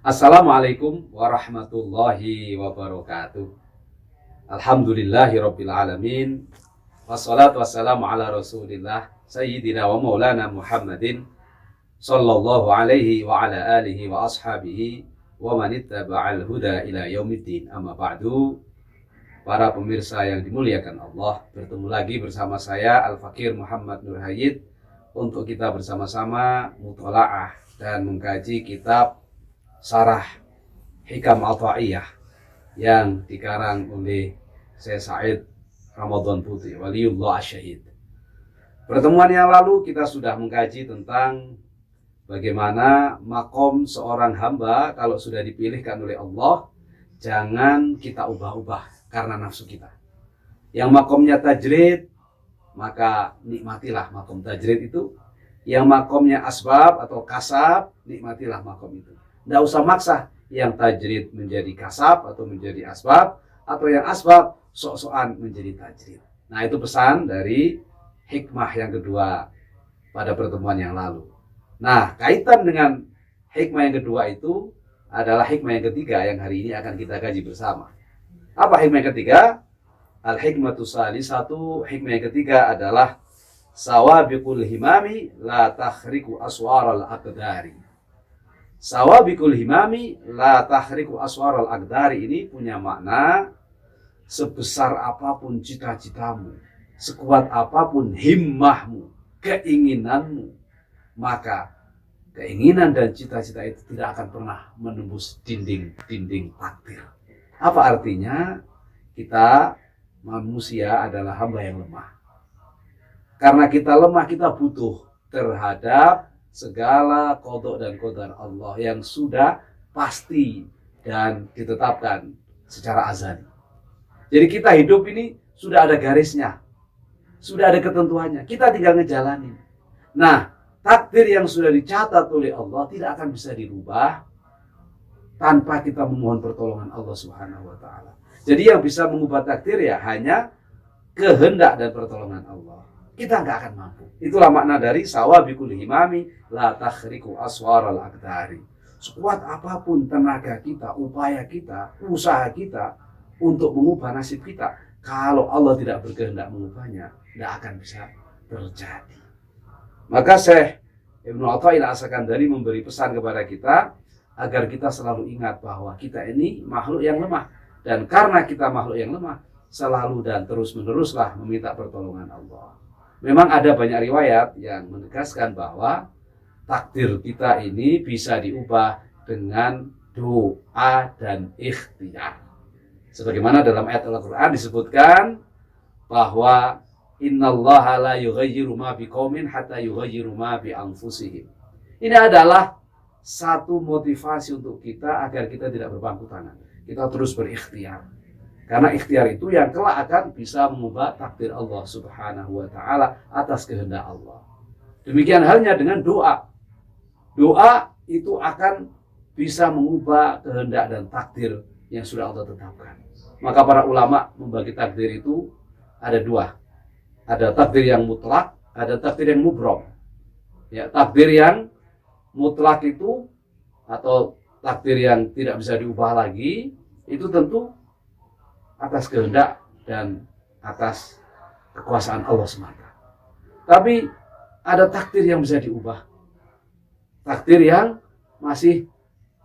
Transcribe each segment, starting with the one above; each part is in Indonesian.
Assalamualaikum warahmatullahi wabarakatuh. Alhamdulillahirabbil alamin. Wassalatu wassalamu ala Rasulillah sayyidina wa maulana Muhammadin sallallahu alaihi wa ala alihi wa ashabihi wa man ittaba'al huda ila yaumiddin. Amma ba'du. Para pemirsa yang dimuliakan Allah, bertemu lagi bersama saya Al-Fakir Muhammad Nur Hayyid untuk kita bersama-sama muthala'ah dan mengkaji kitab Syarah Hikam Athaiyah yang dikarang oleh Syekh Said Ramadan Putri Waliullah Asyahid. Pertemuan yang lalu kita sudah mengkaji tentang bagaimana makom seorang hamba kalau sudah dipilihkan oleh Allah, jangan kita ubah-ubah karena nafsu kita. Yang makomnya tajrid, maka nikmatilah makom tajrid itu. Yang makomnya asbab atau kasab, nikmatilah makom itu. Tidak usah maksa yang tajrid menjadi kasab atau menjadi asbab, atau yang asbab sok-sokan menjadi tajrid. Nah, itu pesan dari hikmah yang kedua pada pertemuan yang lalu. Nah, kaitan dengan hikmah yang kedua itu adalah hikmah yang ketiga yang hari ini akan kita kaji bersama. Apa hikmah yang ketiga? Al-hikmatu salisatu, hikmah yang ketiga adalah sawabiqul himami la takhriku aswaral aqdari. Sawabikul himami la tahriku aswaral aqdari ini punya makna sebesar apapun cita-citamu, sekuat apapun himmahmu, keinginanmu, maka keinginan dan cita-cita itu tidak akan pernah menembus dinding-dinding takdir. Apa artinya? Kita manusia adalah hamba yang lemah. Karena kita lemah, kita butuh terhadap segala qada dan qadar Allah yang sudah pasti dan ditetapkan secara azali. Jadi kita hidup ini sudah ada garisnya, sudah ada ketentuannya, kita tinggal ngejalanin. Nah, takdir yang sudah dicatat oleh Allah tidak akan bisa dirubah tanpa kita memohon pertolongan Allah Subhanahu wa taala. Jadi yang bisa mengubah takdir ya hanya kehendak dan pertolongan Allah. Kita nggak akan mampu. Itulah makna dari sawabikul himami la takhriku aswaral aqdari. Sekuat apapun tenaga kita, upaya kita, usaha kita untuk mengubah nasib kita, kalau Allah tidak berkehendak mengubahnya, tidak akan bisa terjadi. Maka Syekh Ibnu Athaillah As-Sakandari memberi pesan kepada kita agar kita selalu ingat bahwa kita ini makhluk yang lemah, dan karena kita makhluk yang lemah, selalu dan terus-meneruslah meminta pertolongan Allah. Memang ada banyak riwayat yang menegaskan bahwa takdir kita ini bisa diubah dengan doa dan ikhtiar. Sebagaimana dalam ayat Al-Quran disebutkan bahwa innallaha la yughayyiru ma biqaumin hatta yughayyiru ma bi anfusihim. Ini adalah satu motivasi untuk kita agar kita tidak berpangku tangan. Kita terus berikhtiar. Karena ikhtiar itu yang kelak akan bisa mengubah takdir Allah Subhanahu wa taala atas kehendak Allah. Demikian halnya dengan doa. Doa itu akan bisa mengubah kehendak dan takdir yang sudah Allah tetapkan. Maka para ulama membagi takdir itu ada dua. Ada takdir yang mutlak, ada takdir yang mubrom. Ya, takdir yang mutlak itu atau takdir yang tidak bisa diubah lagi, itu tentu atas kehendak dan atas kekuasaan Allah semata. Tapi ada takdir yang bisa diubah. Takdir yang masih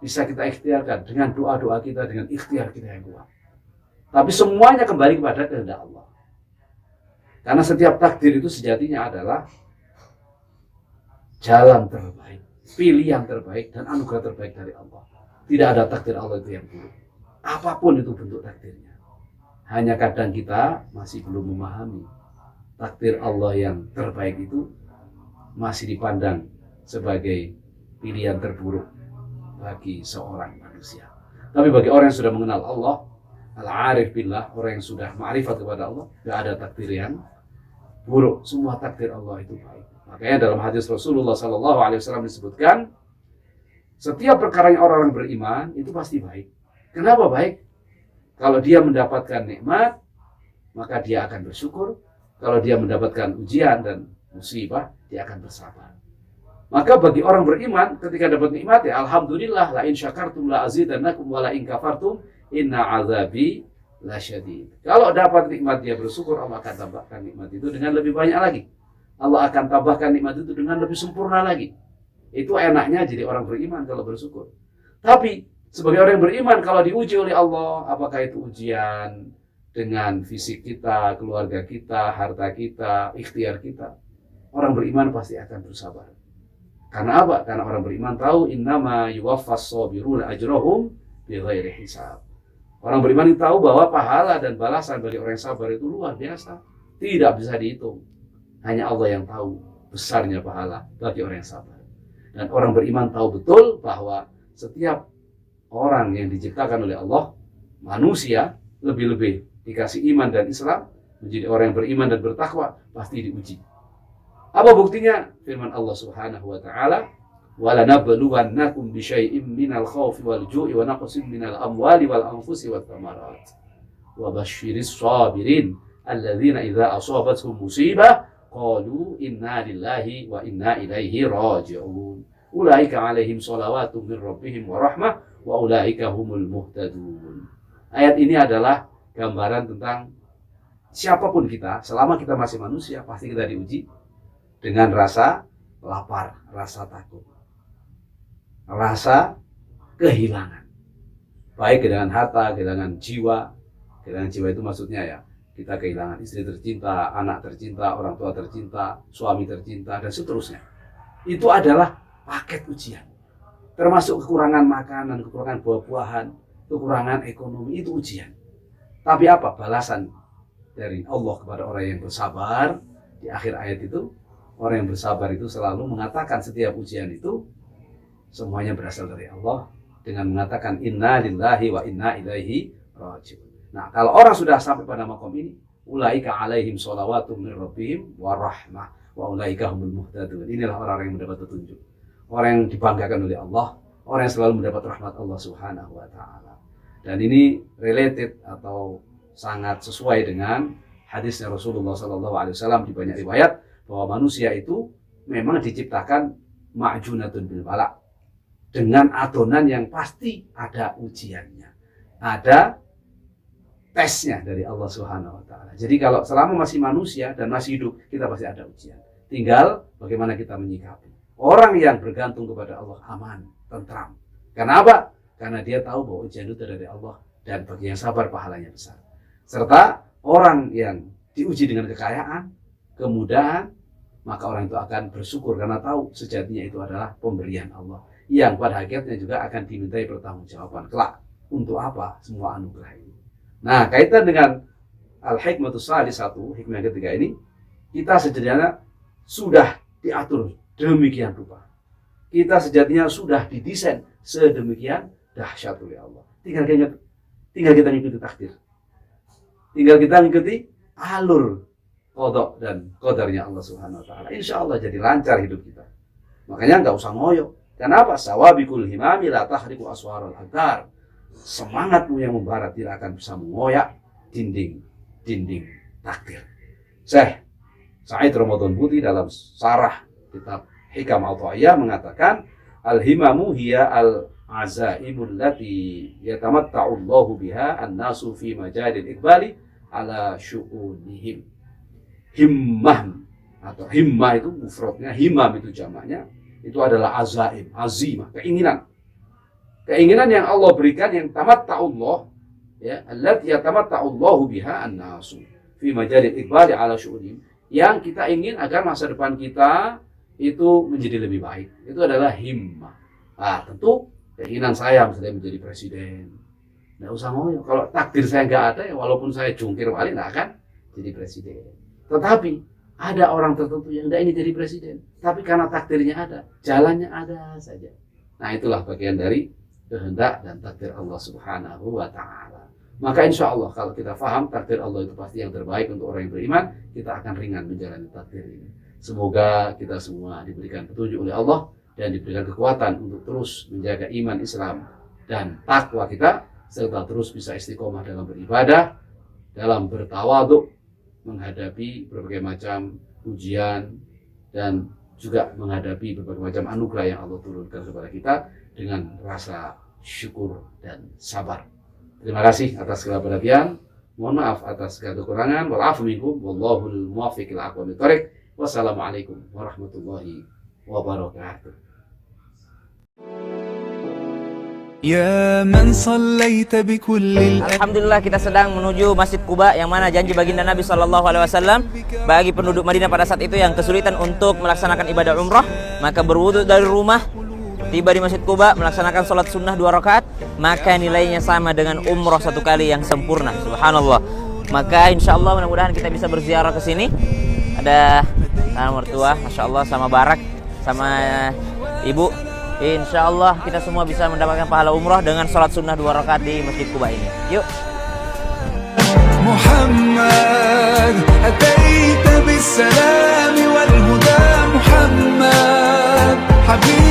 bisa kita ikhtiarkan dengan doa-doa kita, dengan ikhtiar kita yang kuat. Tapi semuanya kembali kepada kehendak Allah. Karena setiap takdir itu sejatinya adalah jalan terbaik, pilihan terbaik, dan anugerah terbaik dari Allah. Tidak ada takdir Allah itu yang buruk. Apapun itu bentuk takdirnya. Hanya kadang kita masih belum memahami takdir Allah yang terbaik itu masih dipandang sebagai pilihan terburuk bagi seorang manusia. Tapi bagi orang yang sudah mengenal Allah, al-arif billah, orang yang sudah ma'rifat kepada Allah, tidak ada takdir yang buruk. Semua takdir Allah itu baik. Makanya dalam hadis Rasulullah SAW disebutkan, setiap perkara yang orang beriman itu pasti baik. Kenapa baik? Kalau dia mendapatkan nikmat, maka dia akan bersyukur. Kalau dia mendapatkan ujian dan musibah, dia akan bersabar. Maka bagi orang beriman ketika dapat nikmat ya alhamdulillah, la in syakartum la azidannakum wa la in kafartum inna azabi lasyadid. Kalau dapat nikmat dia bersyukur, Allah akan tambahkan nikmat itu dengan lebih banyak lagi. Allah akan tambahkan nikmat itu dengan lebih sempurna lagi. Itu enaknya jadi orang beriman kalau bersyukur. Tapi sebagai orang yang beriman kalau diuji oleh Allah, apakah itu ujian dengan fisik kita, keluarga kita, harta kita, ikhtiar kita, orang beriman pasti akan bersabar. Karena apa? Karena orang beriman tahu innama yuwaffas sabiruna ajrahum bighairi hisab. Orang beriman tahu bahwa pahala dan balasan bagi orang yang sabar itu luar biasa, tidak bisa dihitung. Hanya Allah yang tahu besarnya pahala bagi orang yang sabar. Dan orang beriman tahu betul bahwa setiap orang yang diciptakan oleh Allah, manusia lebih-lebih dikasih iman dan Islam, menjadi orang yang beriman dan bertakwa, pasti diuji. Apa buktinya? Firman Allah Subhanahu wa taala, "Wala nabluwannakum bisyai'im minal khaufi wal ju'i wa naqsin minal amwali wal anfusi wat thamarat. Wa basyiris sabirin alladzina idza asabatuhum musibah qalu inna lillahi wa inna ilaihi raji'un. Ulaika 'alaihim shalawatun min rabbihim wa rahmah wa ulaika humul muhtadun." Ayat ini adalah gambaran tentang siapapun kita, selama kita masih manusia, pasti kita diuji dengan rasa lapar, rasa takut, rasa kehilangan. Baik kehilangan harta, kehilangan jiwa. Kehilangan jiwa itu maksudnya ya, kita kehilangan istri tercinta, anak tercinta, orang tua tercinta, suami tercinta, dan seterusnya. Itu adalah paket ujian. Termasuk kekurangan makanan, kekurangan buah-buahan, kekurangan ekonomi, itu ujian. Tapi apa balasan dari Allah kepada orang yang bersabar? Di akhir ayat itu, orang yang bersabar itu selalu mengatakan setiap ujian itu semuanya berasal dari Allah, dengan mengatakan inna lillahi wa inna ilaihi raji'un. Nah, kalau orang sudah sampai pada makom ini, ulaika alaihim sholawatu min rabbihim wa rahmah wa ulaika humul muhtadun. Inilah orang yang mendapat petunjuk, orang yang dibanggakan oleh Allah, orang yang selalu mendapat rahmat Allah Subhanahu wa taala. Dan ini related atau sangat sesuai dengan hadisnya Rasulullah SAW di banyak riwayat, bahwa manusia itu memang diciptakan ma'junatun bil bala, dengan adonan yang pasti ada ujiannya, ada tesnya dari Allah Subhanahu wa taala. Jadi kalau selama masih manusia dan masih hidup, kita pasti ada ujian. Tinggal bagaimana kita menyikapi. Orang yang bergantung kepada Allah aman, tentram. Karena apa? Karena dia tahu bahwa ujian itu dari Allah, dan bagi yang sabar pahalanya besar. Serta orang yang diuji dengan kekayaan, kemudahan, maka orang itu akan bersyukur karena tahu sejatinya itu adalah pemberian Allah, yang pada hakikatnya juga akan dimintai pertanggungjawaban kelak. Untuk apa semua anugerah ini? Nah, kaitan dengan al-hikmatus salisatu, hikmah yang ketiga ini, kita sejatinya sudah diatur demikian rupa. Kita sejatinya sudah didesain sedemikian dahsyat oleh Allah. Tinggal kita mengikuti takdir. Tinggal kita mengikuti alur qada dan qadarnya Allah Subhanahu wa taala. Insya Allah jadi lancar hidup kita. Makanya enggak usah ngoyo. Kenapa? Sawabikul himami la tahriku aswarul aktar. Semangatmu yang membara tidak akan bisa mengoyak dinding takdir. Syekh Sa'id Ramadan Buti dalam sarah kitab Hikam Al-Ta'iyah mengatakan, al-himamu hiya al-azaimul lati yatamatta'u Allahu biha an-nasu fi majadil iqbali ala syu'unihim. Himmah atau himmah itu mufradnya, himam itu jamaknya, itu adalah azaim, azimah, keinginan yang Allah berikan, yang tamatta'ullah, ya, allati yatamatta'ullahu biha an-nasu fi majadil iqbali ala syu'unihim, yang kita ingin agar masa depan kita itu menjadi lebih baik. Itu adalah himmah. Nah, tentu keinginan saya misalnya menjadi presiden, nggak usah ngoyo. Kalau takdir saya nggak ada, ya walaupun saya jungkir balik nggak akan jadi presiden. Tetapi ada orang tertentu yang tidak ingin jadi presiden, tapi karena takdirnya ada, jalannya ada saja. Nah, itulah bagian dari kehendak dan takdir Allah Subhanahu wa taala. Maka insya Allah kalau kita faham takdir Allah itu pasti yang terbaik untuk orang yang beriman, kita akan ringan menjalani takdir ini. Semoga kita semua diberikan petunjuk oleh Allah dan diberikan kekuatan untuk terus menjaga iman Islam dan takwa kita, serta terus bisa istiqomah dalam beribadah, dalam bertawaduk menghadapi berbagai macam ujian dan juga menghadapi berbagai macam anugerah yang Allah turunkan kepada kita dengan rasa syukur dan sabar. Terima kasih atas segala perhatian. Mohon maaf atas segala kekurangan. Wal minkum wallahul muwaffiq ila aqwamit thoriq. Wassalamualaikum warahmatullahi wabarakatuh. Ya man sallaita bi kulli. Alhamdulillah, kita sedang menuju Masjid Quba yang mana janji baginda Nabi SAW bagi penduduk Madinah pada saat itu yang kesulitan untuk melaksanakan ibadah umrah, maka berwudu dari rumah, tiba di Masjid Quba, melaksanakan sholat sunnah 2 rakaat, maka nilainya sama dengan umrah 1 kali yang sempurna. Subhanallah. Maka insya Allah mudah-mudahan kita bisa berziarah ke sini. Ada salam mertua, masya Allah, sama Barak, sama ibu. Insya Allah kita semua bisa mendapatkan pahala umrah dengan sholat sunnah 2 rakaat di Masjid Quba ini. Yuk. Muhammad, ataita bis salam wal huda Muhammad, habib